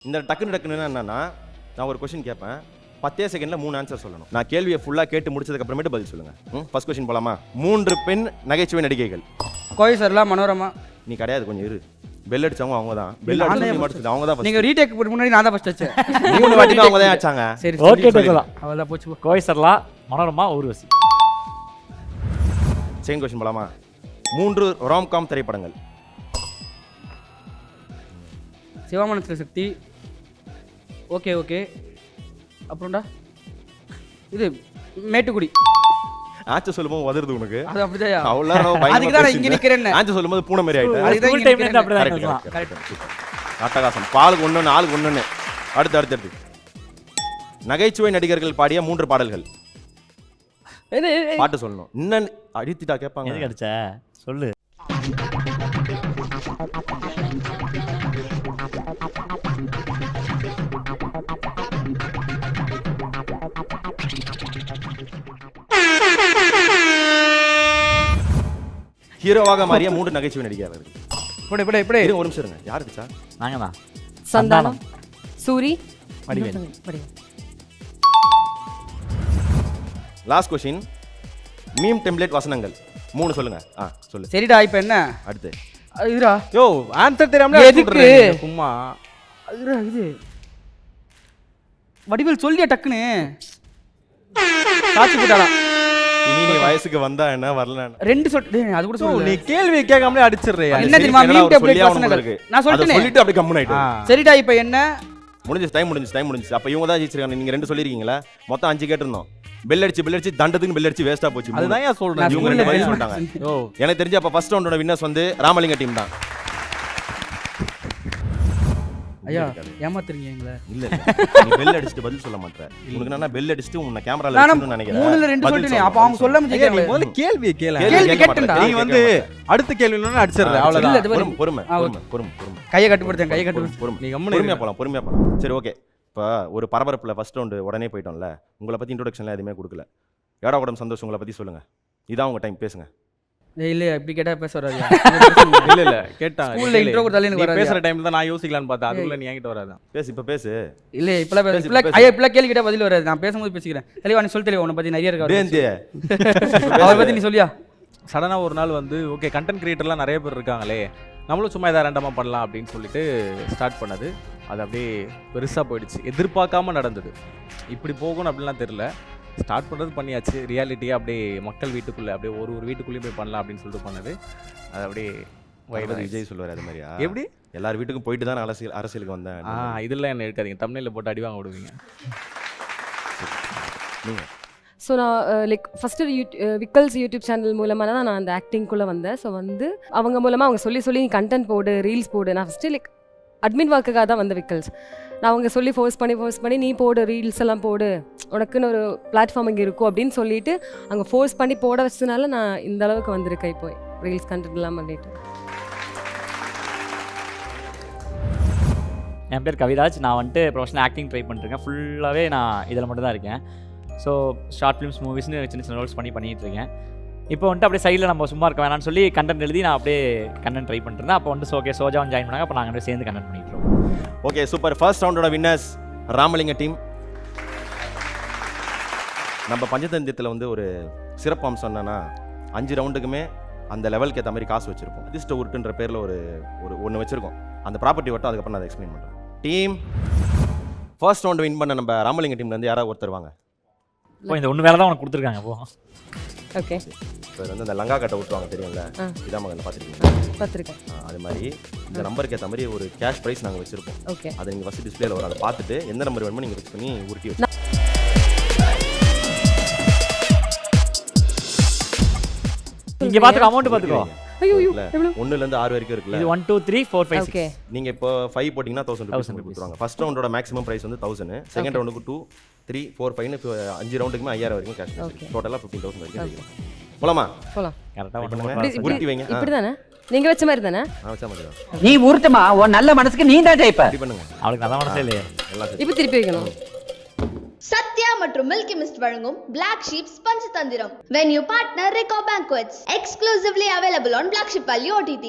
இந்த டக்குன்னு என்னன்னா நான் ஒரு கொஸ்டின் கேட்பேன் 10 செகண்ட்ல 3 ஆன்சர் சொல்லணும். நான் கேள்வியை ஃபுல்லா கேட்டு முடிச்சதுக்கு அப்புறமேட்டு பதில் சொல்லுங்க. ஃபர்ஸ்ட் கொஸ்டின் போலாமா? 3 பெண் நகைச்சுவை நடிகைகள். கோவை சரளா, மனோரமா. நீ கிடையாது, கொஞ்சம் இரு. பெல் அடிச்சவங்க அவங்க தான். பெல் அடிச்சது அவங்க தான். நீங்க ரீடேக் முன்னாடி நான் தான் ஃபர்ஸ்ட் வச்சேன். 3 வாட்டி அவங்க தான் ஆச்சாங்க. சரி ஓகே டேக்கலாம். அவள போச்சு. கோவை சரளா, மனோரமா, ஊர்வசி. செகண்ட் கொஸ்டின் போலாமா? 3 ராம்காம் திரைப்படங்கள். சிவமனசுல சக்தி. Okay okay. அப்புறம்டா இது மேட்டுக்குடி. ஆச்சு சொல்லும்போது வதருது உனக்கு. அது அப்படிதான். அவ்வளவு அதுக்கு தான் இங்க நிக்கிறேன். ஆச்சு சொல்லும்போது பூனை மாதிரி ஆயிட்ட. அதுக்கு ஸ்கூல் டைம்ல இருந்து அப்படிதான் இருக்கலாம். கரெக்ட். அட்டகாசம். பாலுக்கு ஒண்ணு, ஆளுக்கு ஒண்ணு. அடுத்து நகைச்சுவை நடிகர்கள் பாடிய 3 பாடல்கள். பாட்டு சொல்லணும். இன்னும் அடித்திட்டா கேட்பாங்க. எதுக்கு அடிச்ச சொல்லு. ஹீரோவாக மாறிய 3 நகைச்சுவை நடிகர்கள். இப்படி இருங்க, ஒரு நிமிஷம் இருங்க. யார் அடிச்சா? நாங்க தான். Santhanam, Soori, Vadivel. Last question. Meme template வசனங்கள் 3 சொல்லுங்க. சொல்லு. சரிடா இப்போ என்ன அடுத்து இதுடா. யோ ஆன்சர் தெரியாமல எதுக்கு சும்மா இதுடா இது வடிவேல் சொல்லியா டக்குன்னு சாட்சி போட்டாடா. இனி நீ வயசுக்கு வந்தா என்ன வரல என்ன? 2 சொல்லு. அது கூட சொல்லு. நீ கேள்வி கேட்காமலே அடிச்சிடுறியா? என்ன தெரியுமா? மீம் டெம்ப்ளேட் வசனங்கள். நான் சொல்லிட்டேன். சொல்லிட்டு அப்படியே கம்முன் ஆயிட்டு. சரிடா இப்போ என்ன முடிஞ்சு டைம் முடிஞ்சு. அப்ப இவங்க தான் ஜெயிச்சிருக்காங்க. நீங்க 2 சொல்லிருக்கீங்களா? மொத்தம் 5 கேட்டிருந்தோம். பெல் அடிச்சு தண்டத்துக்கு பெல் அடிச்சு வேஸ்டா போச்சு. அதுதான் ஏன் சொல்றேன். இவங்க 2 பதில் சொல்லிட்டாங்க. யோ எனக்கு தெரிஞ்ச அப்ப ஃபர்ஸ்ட் ரவுண்டோட வின்னர்ஸ் வந்து ராமலிங்க டீம் தான். ஐயா ஏமாத்துறீங்க எங்களை. இல்ல நீ பெல் அடிச்சிட்டு பதில் சொல்ல மாட்டற. உனக்கு நான் பெல் அடிச்சிட்டு உன்னை கேமரால நான் வச்சிரணும்னு நினைக்கிறேன். 3ல 2 சொல்லிட்டேன். அப்ப அவங்க சொல்லாம நீ ஜெயிக்கல. முதல்ல கேள்வி கேளு. கேள்வி கேட்டேன்டா. நீ வந்து அடுத்த கேள்வில அடிச்சிடுற அவ்வளவுதான். பொறுமை. கையை கட்டுப்படுத்தேன். நீ பொறுமையா போலாம். சரி ஓகே. இப்போ ஒரு பரபரப்புல ஃபர்ஸ்ட் ரவுண்டு உடனே போயிட்டோம்ல. உங்களை பத்தி இன்ட்ரோடக்ஷன்ல எதுவுமே கொடுக்கல. ஏடாகூடம் சந்தோஷ் உங்களை பத்தி சொல்லுங்க. இதான் உங்க டைம், பேசுங்க. இல்ல இப்படி கேட்டா பேச வராது. இல்ல கேட்டாங்க. ஸ்கூல்ல இன்ட்ரோ கொடுத்தாலே எனக்கு வராது. பேசுற டைம்ல தான் நான் யோசிக்கலாம்னு பார்த்தா அதுக்குள்ள நீ என்கிட்ட வராத. இப்ப பேசு. இல்ல இப்பலாம் ஐயா இப்பலாம் கேள்வி கேட்டா பதில் வராது. நான் பேசும்போது பேசிக்கிறேன். தெளிவா நீ சொல்லு. தெளிவா உன்னை பத்தி நிறைய இருக்கு. அவரை பத்தி நீ சொல்லியா? சடனா ஒரு நாள் வந்து ஓகே கண்டென்ட் கிரியேட்டர்லாம் நிறைய பேர் இருக்காங்களே, நம்மளும் சும்மா ஏதாவது ரேண்டமாக பண்ணலாம் அப்படின்னு சொல்லிட்டு ஸ்டார்ட் பண்ணது. அது அப்படியே பெருசாக போயிடுச்சு. எதிர்பார்க்காம நடந்தது. இப்படி போகணும் அப்படின்லாம் தெரில. ஸ்டார்ட் பண்ணுறது பண்ணியாச்சு. ரியாலிட்டியாக அப்படியே மக்கள் வீட்டுக்குள்ளே அப்படியே ஒரு வீட்டுக்குள்ளேயும் போய் பண்ணலாம் அப்படின்னு சொல்லிட்டு பண்ணது. அது அப்படியே வைரல் விஜய் சொல்லுவார் அது மாதிரியா? எப்படி எல்லார் வீட்டுக்கும் போயிட்டு தான் அரசியலுக்கு வந்தேன். இதெல்லாம் என்ன இருக்காதீங்க. தமிழில் போட்டு அடி வாங்க விடுவீங்க நீங்கள். ஸோ நான் like first Vikkals YouTube channel மூலமாக தான் நான் அந்த ஆக்டிங்குள்ளே வந்தேன். ஸோ வந்து அவங்க மூலமாக அவங்க சொல்லி நீ கண்டென்ட் போடு, ரீல்ஸ் போடு. நான் ஃபஸ்ட்டு லைக் அட்மின் ஒர்க்குக்காக தான் வந்த விக்கல்ஸ். நான் அவங்க சொல்லி ஃபோர்ஸ் பண்ணி நீ போடு, ரீல்ஸ் எல்லாம் போடு, உனக்குன்னு ஒரு பிளாட்ஃபார்ம் இங்கே இருக்கும் அப்படின்னு சொல்லிட்டு அங்கே ஃபோர்ஸ் பண்ணி போட வச்சதுனால நான் இந்த அளவுக்கு வந்திருக்கேன். இப்போ ரீல்ஸ் கண்டென்ட் எல்லாம் பண்ணிட்டு. என் பேர் கவிராஜ். நான் வந்துட்டு ப்ரொஃபஷனல் ஆக்டிங் ட்ரை பண்ணிருக்கேன். ஃபுல்லாகவே நான் இதில் மட்டும் தான் இருக்கேன். ஸோ ஷார்ட் ஃபிலிம்ஸ், மூவிஸ்னு சின்ன ரோல்ஸ் பண்ணிகிட்டு இருக்கேன். இப்போ வந்துட்டு அப்படியே சைடில் நம்ம சும்மா இருக்க வேணாம்னு சொல்லி கண்டென்ட் எழுதி நான் அப்படியே கண்டென்ட் ட்ரை பண்ணிருந்தேன். அப்போ வந்து ஓகே சோஜாவும் ஜாயின் பண்ணாங்க. அப்போ நாங்கள் சேர்ந்து கண்டென்ட் பண்ணிட்டு இருக்கோம். Okay super. ஃபர்ஸ்ட் ரவுண்டோட வின்னர்ஸ் ராமலிங்க டீம். நம்ம பஞ்சதந்தியத்தில் வந்து ஒரு சிறப்பு அம்சம் என்னன்னா 5 ரவுண்டுக்குமே அந்த லெவலுக்கு ஏற்ற மாதிரி காசு வச்சிருப்போம். அதிர்ஷ்ட உருட்டுன்ற பேரில் ஒன்று வச்சிருக்கோம். அந்த ப்ராப்பர்ட்டி வட்டும் அதுக்கப்புறம் நான் அதை எக்ஸ்பிளைன் பண்ணுறேன். டீம் ஃபர்ஸ்ட் ரவுண்டு வின் பண்ண நம்ம ராமலிங்க டீம்லேருந்து யாராவது ஒருத்தர் வாங்க. இப்போ இந்த ஒன்று வேலை தான் உனக்கு கொடுத்துருக்காங்க. இப்போ ஓகே. இப்போ வந்து அந்த லங்கா கட்டை விட்டுவாங்க தெரியும்ல, இதான் மகன் பார்த்துருக்கீங்க. பார்த்துருக்கேன். அது மாதிரி இந்த நம்பருக்கு ஏற்ற மாதிரி ஒரு கேஷ் ப்ரைஸ் நாங்கள் வச்சிருப்போம். ஓகே. அதை நீங்கள் ஃபஸ்ட்டு டிஸ்பிளேல வரும். அதை பார்த்துட்டு எந்த நம்பர் வேணுமோ நீங்கள் ஃபிக்ஸ் பண்ணி உருட்டி வச்சு இங்கே பார்த்துக்கோ. அமௌண்ட் பார்த்துக்கோ. ஐயோ 1லேருந்து 6 வரைக்கும் இருக்குல்ல. இது 1 2 3 4 5 6. ஓகே. நீங்கள் இப்போ 5 போட்டிங்கன்னா 1000 rupees கொடுத்துருவாங்க. ஃபர்ஸ்ட் ரவுண்டோட மேக்ஸிமம் ப்ரைஸ் வந்து 1000. செகண்ட் ரவுண்டுக்கு 2 3 4 5 5 ரவுண்டுக்குமே 5000 வரைக்கும் கேஷ். டோட்டலாக 15,000 வரைக்கும். போலாமா? போலாம். கரெக்டாக உருட்டி வைங்க. இப்படி தானே நீங்க வச்ச மாதிரி தானே? வச்சா மாதிரி நீ உருட்டுமா, உன் நல்ல மனசுக்கு நீ தான் ஜெயிப்ப. பண்ணுங்க. அவளுக்கு நல்ல மனசே இல்லையே. இப்போ திருப்பி வைக்கணும். சத்யா மற்றும் மில்கி மிஸ்ட் வழங்கும் Black Sheep Panchathanthiram. When you partner Rico Banquets exclusively available on Black Sheep Value OTT.